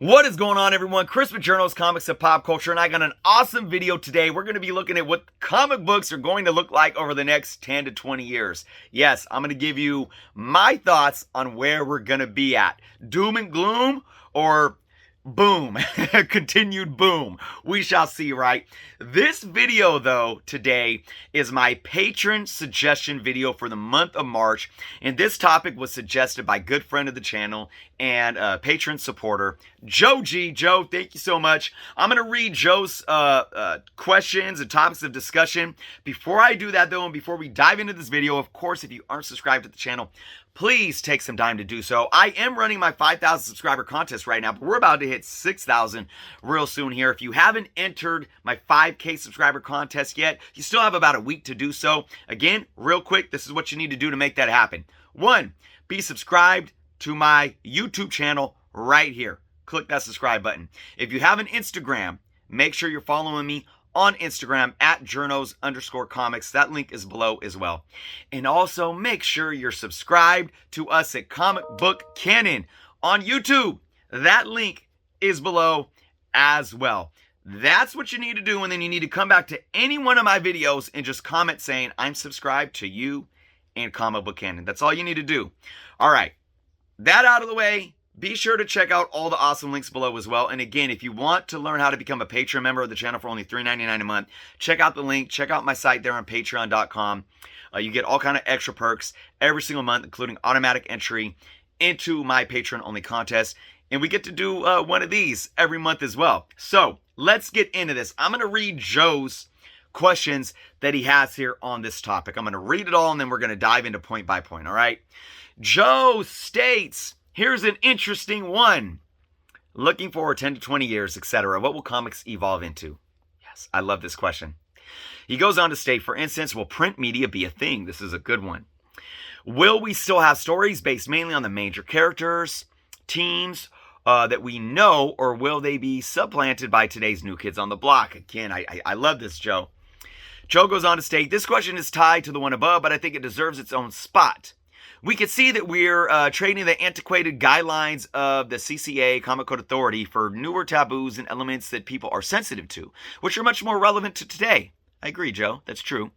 What is going on, everyone? Chris with Swagglehaus Comics and Pop Culture, and I got an awesome video today. We're going to be looking at what comic books are going to look like over the next 10 to 20 years. Yes, I'm going to give you my thoughts on where we're going to be at. Doom and gloom or boom, continued boom. We shall see, right? This video, though, today is my patron suggestion video for the month of March. And this topic was suggested by a good friend of the channel and patron supporter, Joe G. Joe, thank you so much. I'm going to read Joe's questions and topics of discussion. Before I do that, though, and before we dive into this video, of course, if you aren't subscribed to the channel, please take some time to do so. I am running my 5,000 subscriber contest right now, but we're about to hit 6,000 real soon here. If you haven't entered my 5K subscriber contest yet, you still have about a week to do so. Again, real quick, this is what you need to do to make that happen. 1, be subscribed to my YouTube channel right here. Click that subscribe button. If you have an Instagram, make sure you're following me on Instagram at journos_comics. That link is below as well. And also make sure you're subscribed to us at Comic Book Canon on YouTube. That link is below as well. That's what you need to do, and then you need to come back to any one of my videos and just comment saying, I'm subscribed to you and Comic Book Canon. That's all you need to do. All right, that out of the way. Be sure to check out all the awesome links below as well. And again, if you want to learn how to become a Patreon member of the channel for only $3.99 a month, check out the link. Check out my site there on patreon.com. You get all kind of extra perks every single month, including automatic entry into my Patreon-only contest. And we get to do one of these every month as well. So let's get into this. I'm going to read Joe's questions that he has here on this topic. I'm going to read it all, and then we're going to dive into point by point, all right? Joe states, here's an interesting one. Looking forward 10 to 20 years, etc. What will comics evolve into? Yes, I love this question. He goes on to state, for instance, will print media be a thing? This is a good one. Will we still have stories based mainly on the major characters, teams that we know, or will they be supplanted by today's new kids on the block? Again, I love this, Joe. Joe goes on to state, this question is tied to the one above, but I think it deserves its own spot. We can see that we're trading the antiquated guidelines of the CCA, Comic Code Authority, for newer taboos and elements that people are sensitive to, which are much more relevant to today. I agree, Joe. That's true.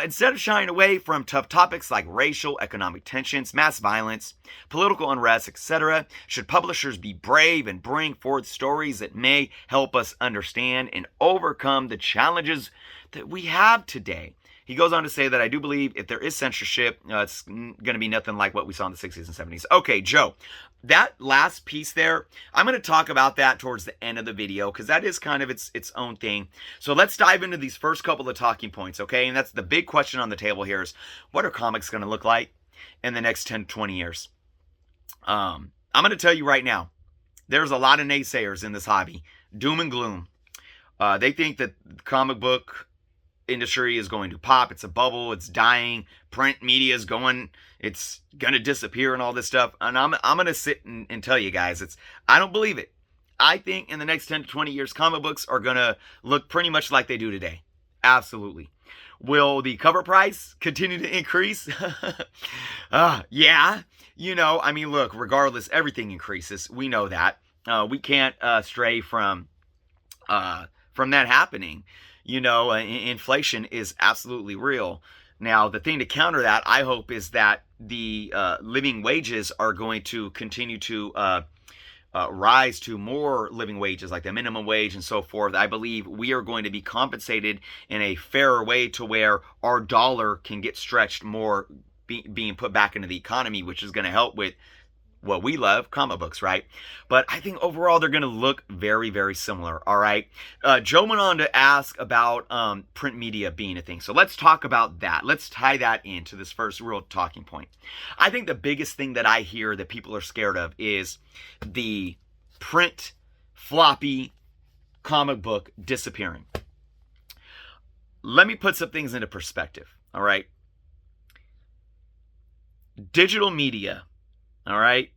Instead of shying away from tough topics like racial, economic tensions, mass violence, political unrest, etc., should publishers be brave and bring forth stories that may help us understand and overcome the challenges that we have today? He goes on to say that I do believe if there is censorship, it's going to be nothing like what we saw in the 60s and 70s. Okay, Joe, that last piece there, I'm going to talk about that towards the end of the video because that is kind of its own thing. So let's dive into these first couple of talking points, okay? And that's the big question on the table here is, what are comics going to look like in the next 10 to 20 years? I'm going to tell you right now, there's a lot of naysayers in this hobby. Doom and gloom. They think that the comic book industry is going to pop. It's a bubble. It's dying. Print media is going. It's gonna disappear and all this stuff. And I'm gonna sit and tell you guys, I don't believe it. I think in the next 10 to 20 years, comic books are gonna look pretty much like they do today. Absolutely. Will the cover price continue to increase? Yeah. You know, I mean, look, regardless, everything increases. We know that. We can't stray from that happening. You know, inflation is absolutely real. Now, the thing to counter that, I hope, is that the living wages are going to continue to rise to more living wages, like the minimum wage and so forth. I believe we are going to be compensated in a fairer way to where our dollar can get stretched more, being put back into the economy, which is going to help with what we love, comic books, right? But I think overall they're going to look very, very similar, all right? Joe went on to ask about print media being a thing. So let's talk about that. Let's tie that into this first real talking point. I think the biggest thing that I hear that people are scared of is the print floppy comic book disappearing. Let me put some things into perspective, all right? Digital media, all right?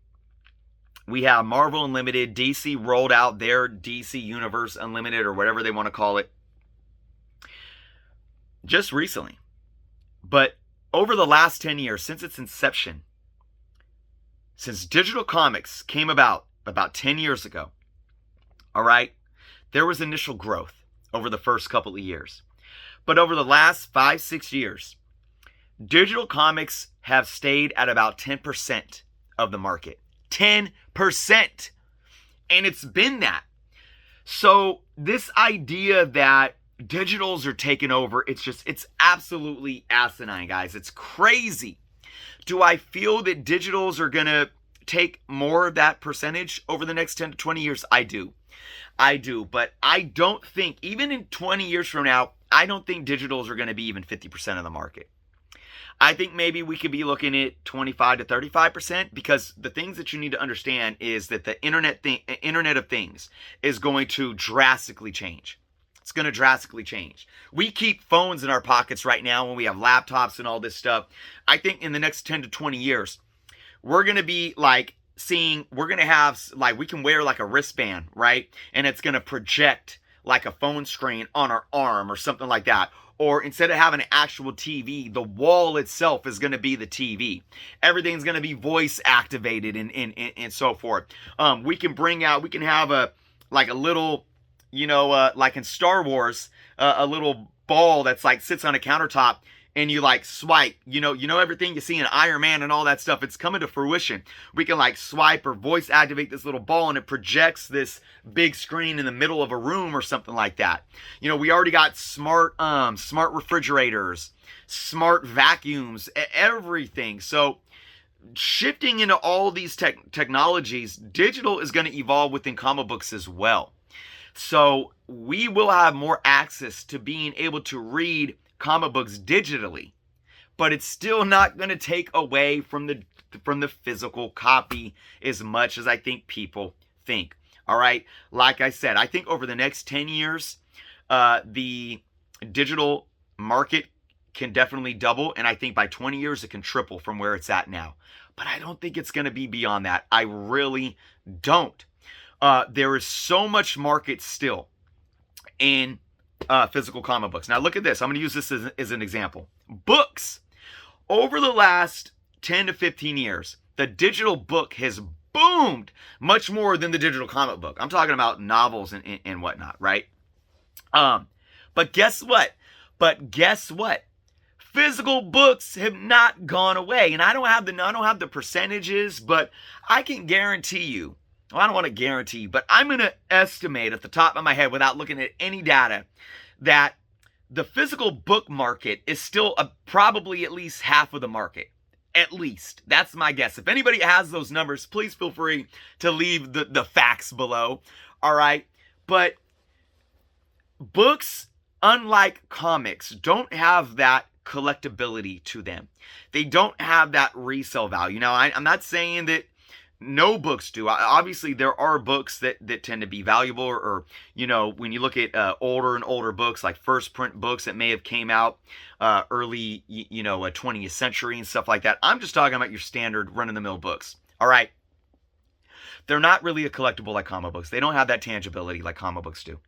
We have Marvel Unlimited. DC rolled out their DC Universe Unlimited, or whatever they want to call it, just recently. But over the last 10 years, since its inception, since digital comics came about 10 years ago, all right? There was initial growth over the first couple of years. But over the last 5-6 years, digital comics have stayed at about 10% of the market. 10%. And it's been that. So this idea that digitals are taking over, it's absolutely asinine, guys. It's crazy. Do I feel that digitals are going to take more of that percentage over the next 10 to 20 years? I do. But I don't think, even in 20 years from now, I don't think digitals are going to be even 50% of the market. I think maybe we could be looking at 25 to 35%, because the things that you need to understand is that the Internet of Things is going to drastically change. It's going to drastically change. We keep phones in our pockets right now when we have laptops and all this stuff. I think in the next 10 to 20 years, we're going to be like we're going to have, like, we can wear like a wristband, right? And it's going to project like a phone screen on our arm or something like that. Or instead of having an actual TV, the wall itself is going to be the TV. Everything's going to be voice activated and so forth. We can have a little, like in Star Wars, a little ball that's like sits on a countertop, and you like swipe, everything you see in Iron Man and all that stuff, it's coming to fruition. We can like swipe or voice activate this little ball, and it projects this big screen in the middle of a room or something like that. We already got smart refrigerators, smart vacuums, everything. So shifting into all these technologies, digital is going to evolve within comic books as well. So we will have more access to being able to read comic books digitally, but it's still not going to take away from the physical copy as much as I think people think. All right, like I said, I think over the next 10 years, the digital market can definitely double, and I think by 20 years it can triple from where it's at now. But I don't think it's going to be beyond that. I really don't. There is so much market still in physical comic books. Now look at this. I'm going to use this as an example. Books. Over the last 10 to 15 years, the digital book has boomed much more than the digital comic book. I'm talking about novels and whatnot, right? But guess what? Physical books have not gone away. And I don't have the percentages, but I can guarantee you, well, I don't want to guarantee, but I'm going to estimate at the top of my head without looking at any data that the physical book market is still probably at least half of the market. At least. That's my guess. If anybody has those numbers, please feel free to leave the facts below. All right? But books, unlike comics, don't have that collectability to them. They don't have that resale value. Now, I'm not saying that no books do. Obviously, there are books that tend to be valuable, or when you look at older and older books, like first print books that may have came out early, 20th century and stuff like that. I'm just talking about your standard run-of-the-mill books. All right. They're not really a collectible like comic books. They don't have that tangibility like comic books do.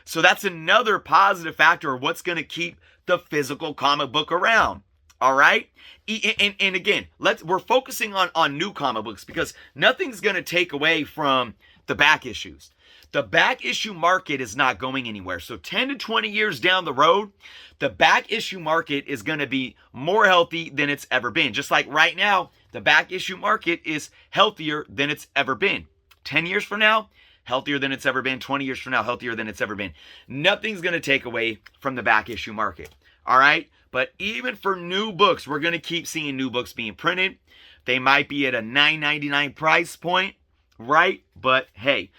So that's another positive factor of what's going to keep the physical comic book around. All right. And again, we're focusing on new comic books, because nothing's going to take away from the back issues. The back issue market is not going anywhere. So 10 to 20 years down the road, the back issue market is going to be more healthy than it's ever been. Just like right now, the back issue market is healthier than it's ever been. 10 years from now, healthier than it's ever been. 20 years from now, healthier than it's ever been. Nothing's going to take away from the back issue market. All right. But even for new books, we're going to keep seeing new books being printed. They might be at a $9.99 price point, right? But hey,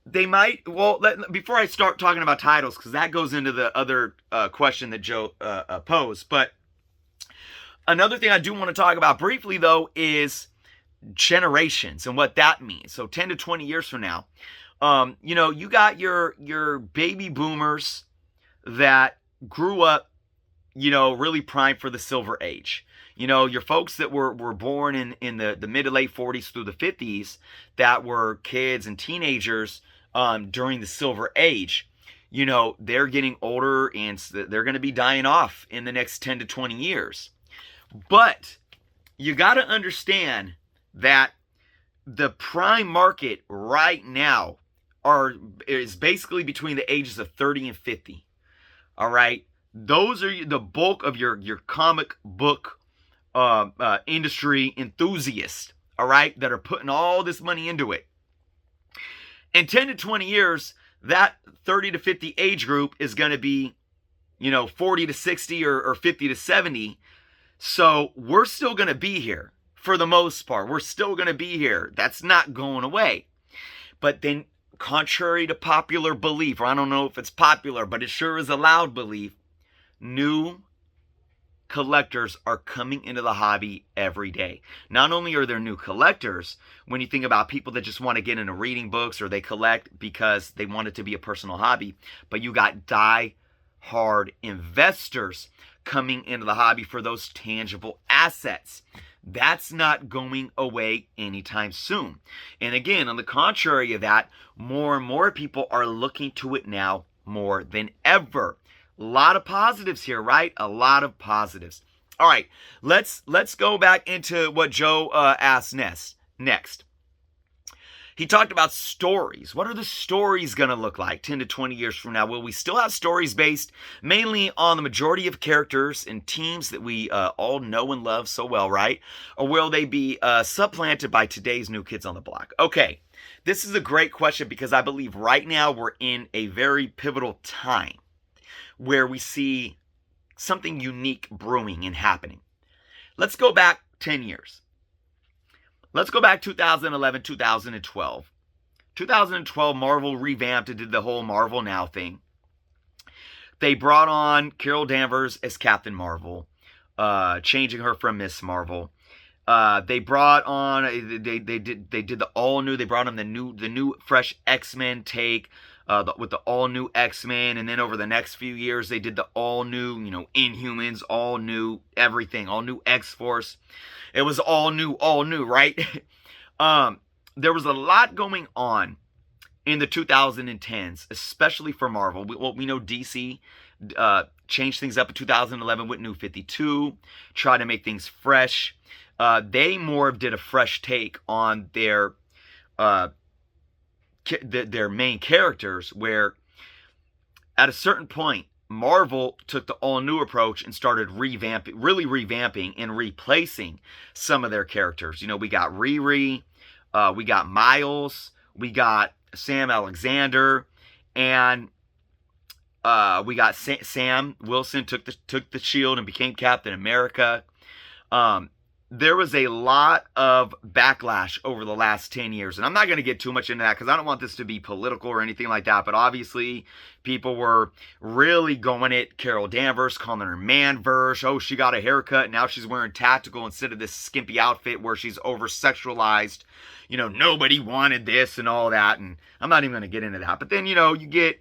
they might, before I start talking about titles, because that goes into the other question that Joe posed. But another thing I do want to talk about briefly, though, is generations and what that means. So 10 to 20 years from now, you got your baby boomers that grew up, really primed for the Silver Age. Your folks that were born in the mid to late 40s through the 50s, that were kids and teenagers during the Silver Age. They're getting older, and they're going to be dying off in the next 10 to 20 years. But you got to understand that the prime market right now is basically between the ages of 30 and 50. All right, those are the bulk of your comic book industry enthusiasts. All right, that are putting all this money into it. In 10 to 20 years, that 30 to 50 age group is going to be, 40 to 60 or 50 to 70. So we're still going to be here for the most part. We're still going to be here. That's not going away. But then, contrary to popular belief, or I don't know if it's popular, but it sure is a loud belief, new collectors are coming into the hobby every day. Not only are there new collectors, when you think about people that just want to get into reading books or they collect because they want it to be a personal hobby, but you got die-hard investors coming into the hobby for those tangible assets. That's not going away anytime soon. And again, on the contrary of that, more and more people are looking to it now more than ever. A lot of positives here, right? A lot of positives. All right, let's go back into what Joe asked next. He talked about stories. What are the stories going to look like 10 to 20 years from now? Will we still have stories based mainly on the majority of characters and teams that we all know and love so well, right? Or will they be supplanted by today's new kids on the block? Okay, this is a great question because I believe right now we're in a very pivotal time where we see something unique brewing and happening. Let's go back 10 years. Let's go back 2011, 2012. 2012, Marvel revamped and did the whole Marvel Now thing. They brought on Carol Danvers as Captain Marvel, changing her from Miss Marvel. They brought on, they did the all new. They brought on the new fresh X-Men take. With the all-new X-Men, and then over the next few years, they did the all-new, Inhumans, all-new everything, all-new X-Force. It was all new, right? There was a lot going on in the 2010s, especially for Marvel. We know DC changed things up in 2011 with New 52, tried to make things fresh. They more did a fresh take on their main characters, where at a certain point Marvel took the all-new approach and started revamping and replacing some of their characters. We got Riri, we got Miles, we got Sam Alexander, and we got Sam Wilson took the shield and became Captain America. There was a lot of backlash over the last 10 years. And I'm not going to get too much into that because I don't want this to be political or anything like that. But obviously, people were really going at Carol Danvers, calling her man-verse. Oh, she got a haircut. Now she's wearing tactical instead of this skimpy outfit where she's over-sexualized. Nobody wanted this and all that. And I'm not even going to get into that. But then, you get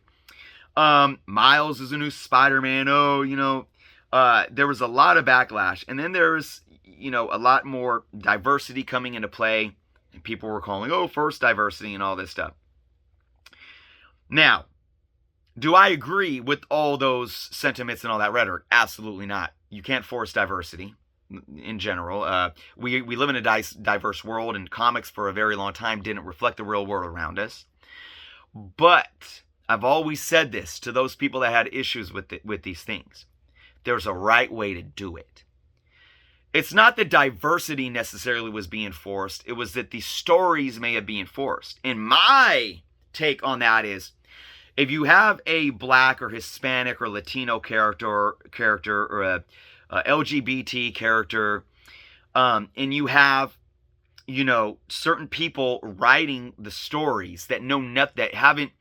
Miles is a new Spider-Man. There was a lot of backlash. And then there's a lot more diversity coming into play, and people were calling, forced diversity and all this stuff. Now, do I agree with all those sentiments and all that rhetoric? Absolutely not. You can't force diversity in general. We live in a diverse world, and comics for a very long time didn't reflect the real world around us. But I've always said this to those people that had issues with these things. There's a right way to do it. It's not that diversity necessarily was being forced. It was that the stories may have been forced. And my take on that is, if you have a black or Hispanic or Latino character or a LGBT character, and you have, certain people writing the stories that know nothing,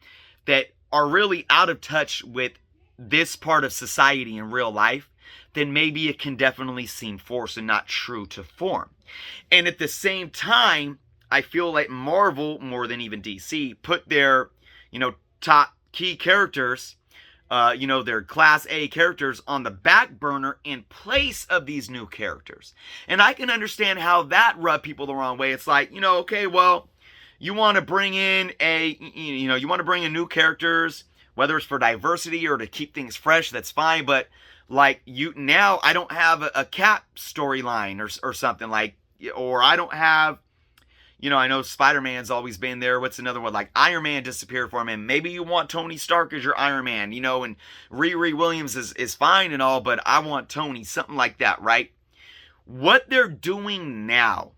that are really out of touch with this part of society in real life, then maybe it can definitely seem forced and not true to form. And at the same time, I feel like Marvel, more than even DC, put their, top key characters, their Class A characters on the back burner in place of these new characters. And I can understand how that rubbed people the wrong way. It's like, okay, well, you want to bring in new characters, whether it's for diversity or to keep things fresh, that's fine, but now I don't have a Cap storyline or something or I don't have, I know Spider-Man's always been there. What's another one? Like Iron Man disappeared for him, and maybe you want Tony Stark as your Iron Man, and Riri Williams is fine and all, but I want Tony, something like that, right? What they're doing now,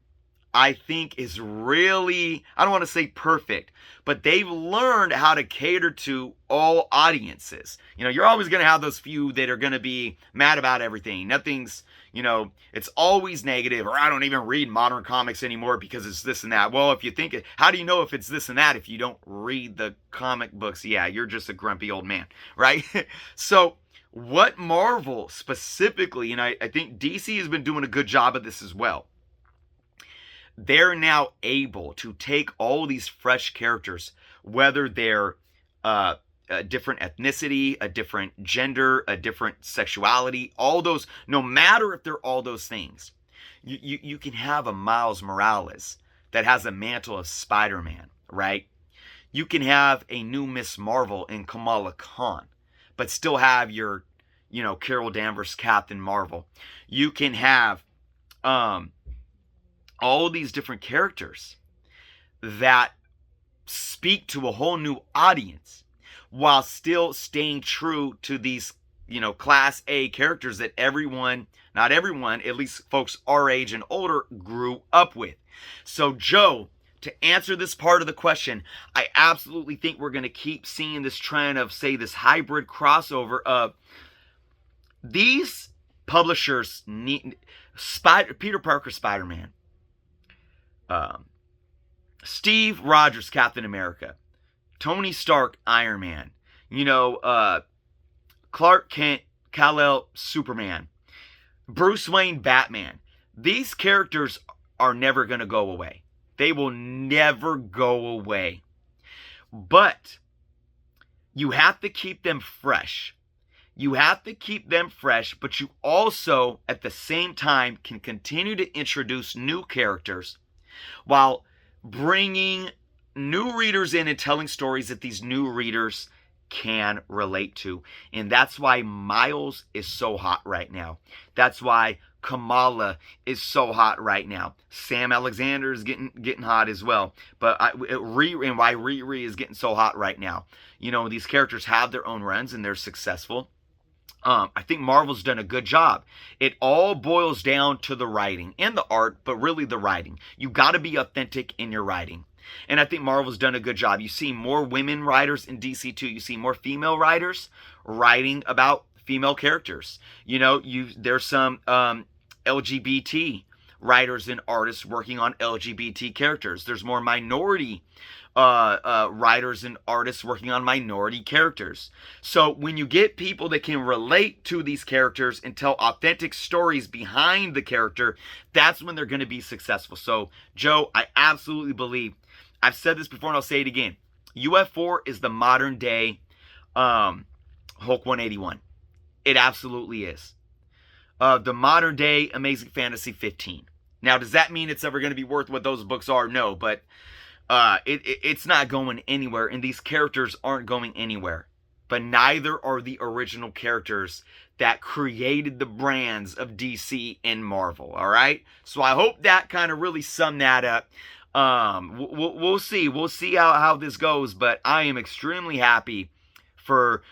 I think, is really, I don't want to say perfect, but they've learned how to cater to all audiences. You're always going to have those few that are going to be mad about everything. Nothing's, it's always negative, or I don't even read modern comics anymore because it's this and that. Well, if you think it, how do you know if it's this and that if you don't read the comic books? Yeah, you're just a grumpy old man, right? So, what Marvel specifically, and I think DC has been doing a good job of this as well, they're now able to take all these fresh characters, whether they're a different ethnicity, a different gender, a different sexuality, all those, no matter if they're all those things. You can have a Miles Morales that has a mantle of Spider-Man, right? You can have a new Miss Marvel in Kamala Khan, but still have your, Carol Danvers Captain Marvel. You can have all these different characters that speak to a whole new audience while still staying true to these, class A characters that everyone, not everyone, at least folks our age and older, grew up with. So, Joe, to answer this part of the question, I absolutely think we're going to keep seeing this trend of, say, this hybrid crossover of these publishers need Peter Parker Spider-Man, Steve Rogers Captain America, Tony Stark Iron Man, Clark Kent Kal-El Superman, Bruce Wayne Batman. These characters are never going to go away. They will never go away. But you have to keep them fresh. You have to keep them fresh, but you also, at the same time, can continue to introduce new characters while bringing new readers in and telling stories that these new readers can relate to. And that's why Miles is so hot right now. That's why Kamala is so hot right now. Sam Alexander is getting hot as well. But why Riri is getting so hot right now. These characters have their own runs and they're successful. I think Marvel's done a good job. It all boils down to the writing and the art, but really the writing. You got to be authentic in your writing. And I think Marvel's done a good job. You see more women writers in DC too. You see more female writers writing about female characters. There's some LGBT writers and artists working on LGBT characters. There's more minority writers and artists working on minority characters. So when you get people that can relate to these characters and tell authentic stories behind the character, that's when they're going to be successful. So, Joe, I absolutely believe, I've said this before and I'll say it again, UF4 is the modern day Hulk 181. It absolutely is. The modern day Amazing Fantasy 15. Now, does that mean it's ever going to be worth what those books are? No, but it's not going anywhere, and these characters aren't going anywhere. But neither are the original characters that created the brands of DC and Marvel, all right? So I hope that kind of really summed that up. We'll see. We'll see how this goes, but I am extremely happy for...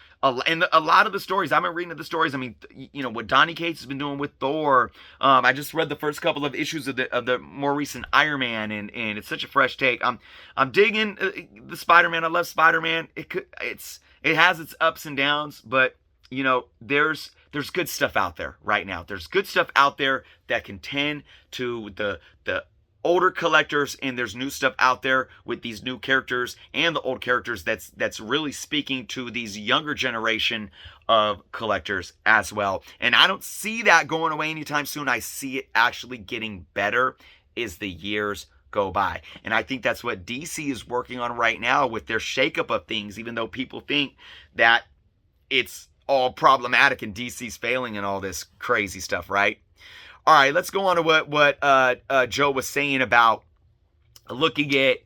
And a lot of the stories, I've been reading the stories. I mean, what Donny Cates has been doing with Thor. I just read the first couple of issues of the more recent Iron Man, and it's such a fresh take. I'm digging the Spider-Man. I love Spider-Man. It has its ups and downs, but there's good stuff out there right now. There's good stuff out there that can tend to the older collectors, and there's new stuff out there with these new characters and the old characters that's really speaking to these younger generation of collectors as well. And I don't see that going away anytime soon. I see it actually getting better as the years go by. And I think that's what DC is working on right now with their shakeup of things, even though people think that it's all problematic and DC's failing and all this crazy stuff, right? All right, let's go on to what Joe was saying about looking at,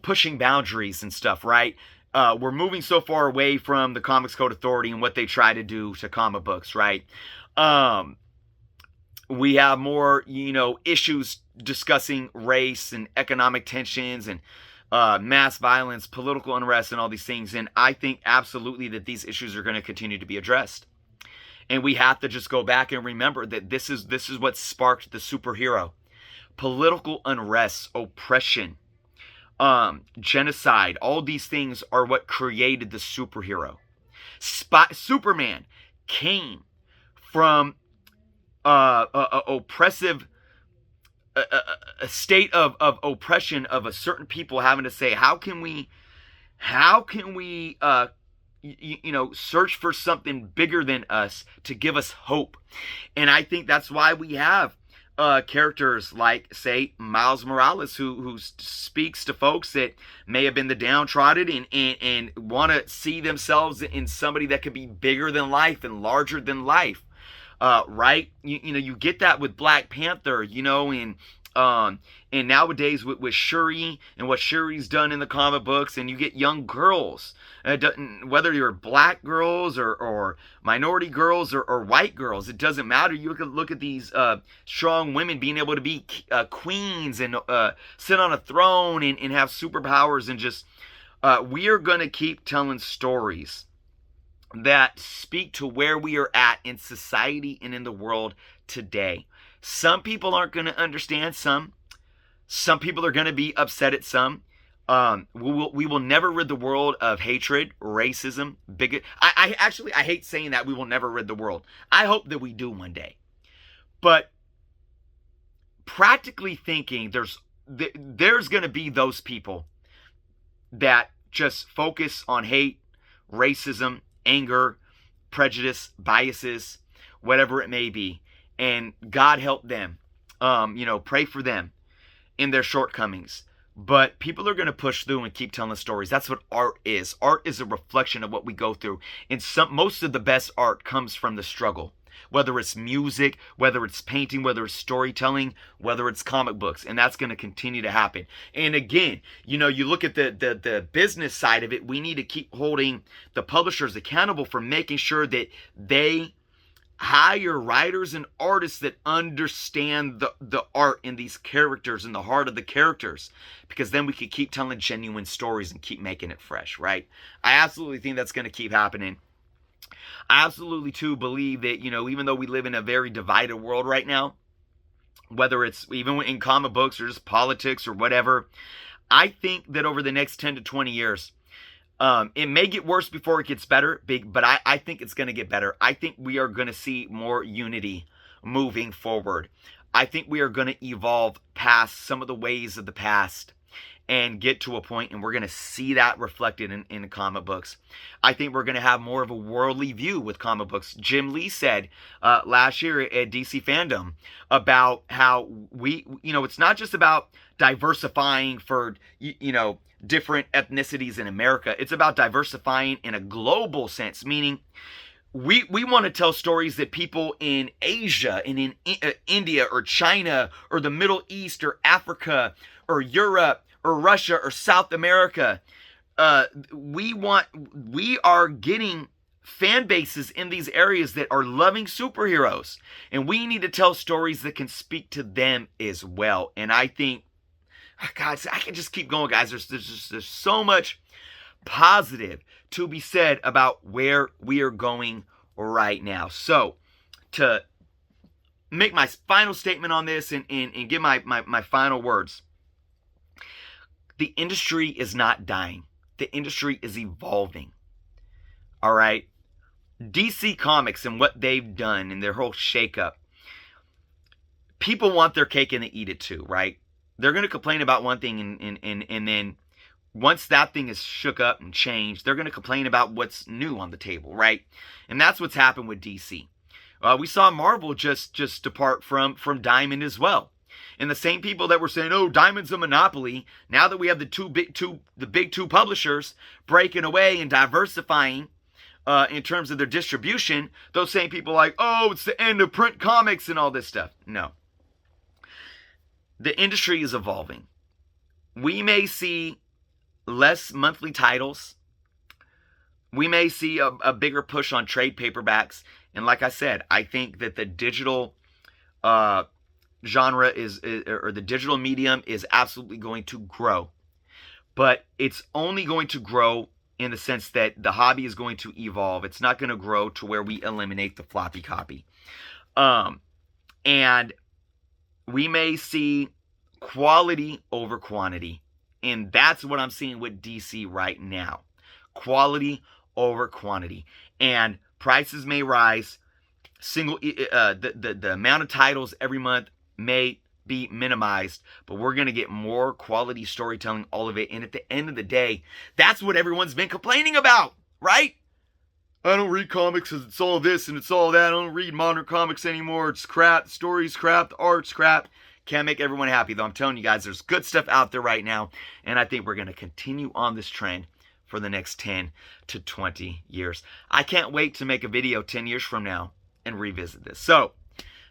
pushing boundaries and stuff, right? We're moving so far away from the Comics Code Authority and what they try to do to comic books, right? We have more, issues discussing race and economic tensions and mass violence, political unrest, and all these things. And I think absolutely that these issues are going to continue to be addressed. And we have to just go back and remember that this is what sparked the superhero. Political unrest, oppression, genocide, all these things are what created the superhero. Superman came from oppressive a state of oppression of a certain people having to say, how can we search for something bigger than us to give us hope. And I think that's why we have characters like, say, Miles Morales, who speaks to folks that may have been the downtrodden and want to see themselves in somebody that could be bigger than life and larger than life. Right? You get that with Black Panther, and nowadays with Shuri and what Shuri's done in the comic books, and you get young girls, whether you're black girls or minority girls or white girls, it doesn't matter. You look at these strong women being able to be queens and sit on a throne and have superpowers, and just we are going to keep telling stories that speak to where we are at in society and in the world today. Some people aren't going to understand some. Some people are going to be upset at some. We will never rid the world of hatred, racism, bigot. I hate saying that we will never rid the world. I hope that we do one day. But practically thinking, there's going to be those people that just focus on hate, racism, anger, prejudice, biases, whatever it may be. And God help them. Pray for them in their shortcomings. But people are going to push through and keep telling stories. That's what art is. Art is a reflection of what we go through. And most of the best art comes from the struggle. Whether it's music, whether it's painting, whether it's storytelling, whether it's comic books. And that's going to continue to happen. And again, you look at the business side of it. We need to keep holding the publishers accountable for making sure that they hire writers and artists that understand the art in these characters and the heart of the characters, because then we could keep telling genuine stories and keep making it fresh, right? I absolutely think that's going to keep happening. I absolutely too believe that, even though we live in a very divided world right now, whether it's even in comic books or just politics or whatever, I think that over the next 10 to 20 years, it may get worse before it gets better, but I think it's going to get better. I think we are going to see more unity moving forward. I think we are going to evolve past some of the ways of the past and get to a point, and we're going to see that reflected in comic books. I think we're going to have more of a worldly view with comic books. Jim Lee said last year at DC Fandom about how it's not just about diversifying for, different ethnicities in America. It's about diversifying in a global sense, meaning we want to tell stories that people in Asia and in India or China or the Middle East or Africa or Europe or Russia or South America, we are getting fan bases in these areas that are loving superheroes, and we need to tell stories that can speak to them as well. And I think, God, I can just keep going, guys. There's so much positive to be said about where we are going right now. So, to make my final statement on this and give my final words, the industry is not dying. The industry is evolving. All right? DC Comics and what they've done and their whole shakeup, people want their cake and they eat it too, right? They're going to complain about one thing, and then once that thing is shook up and changed, they're going to complain about what's new on the table, right? And that's what's happened with DC. We saw Marvel just depart from Diamond as well. And the same people that were saying, oh, Diamond's a monopoly, now that we have the big two publishers breaking away and diversifying in terms of their distribution, those same people are like, oh, it's the end of print comics and all this stuff. No. The industry is evolving. We may see less monthly titles. We may see a bigger push on trade paperbacks. And like I said, I think that the digital genre or the digital medium is absolutely going to grow. But it's only going to grow in the sense that the hobby is going to evolve. It's not going to grow to where we eliminate the floppy copy. And we may see quality over quantity. And that's what I'm seeing with DC right now. Quality over quantity. And prices may rise. The amount of titles every month may be minimized, but we're going to get more quality storytelling, all of it. And at the end of the day, that's what everyone's been complaining about, right? I don't read comics because it's all this and it's all that. I don't read modern comics anymore. It's crap. The story's crap. The art's crap. Can't make everyone happy, though. I'm telling you guys, there's good stuff out there right now. And I think we're going to continue on this trend for the next 10 to 20 years. I can't wait to make a video 10 years from now and revisit this. So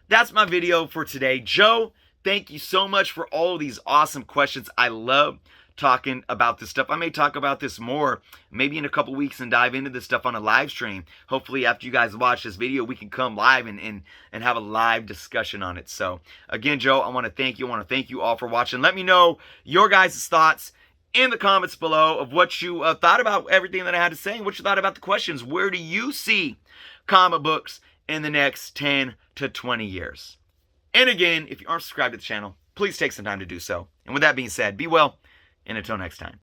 that's my video for today. Joe, thank you so much for all of these awesome questions. I love talking about this stuff. I may talk about this more maybe in a couple weeks and dive into this stuff on a live stream. Hopefully after you guys watch this video, we can come live and have a live discussion on it. So again, Joe, I want to thank you. I want to thank you all for watching. Let me know your guys' thoughts in the comments below of what you thought about everything that I had to say and what you thought about the questions. Where do you see comic books in the next 10 to 20 years? And again, if you aren't subscribed to the channel, please take some time to do so. And with that being said, be well, and until next time.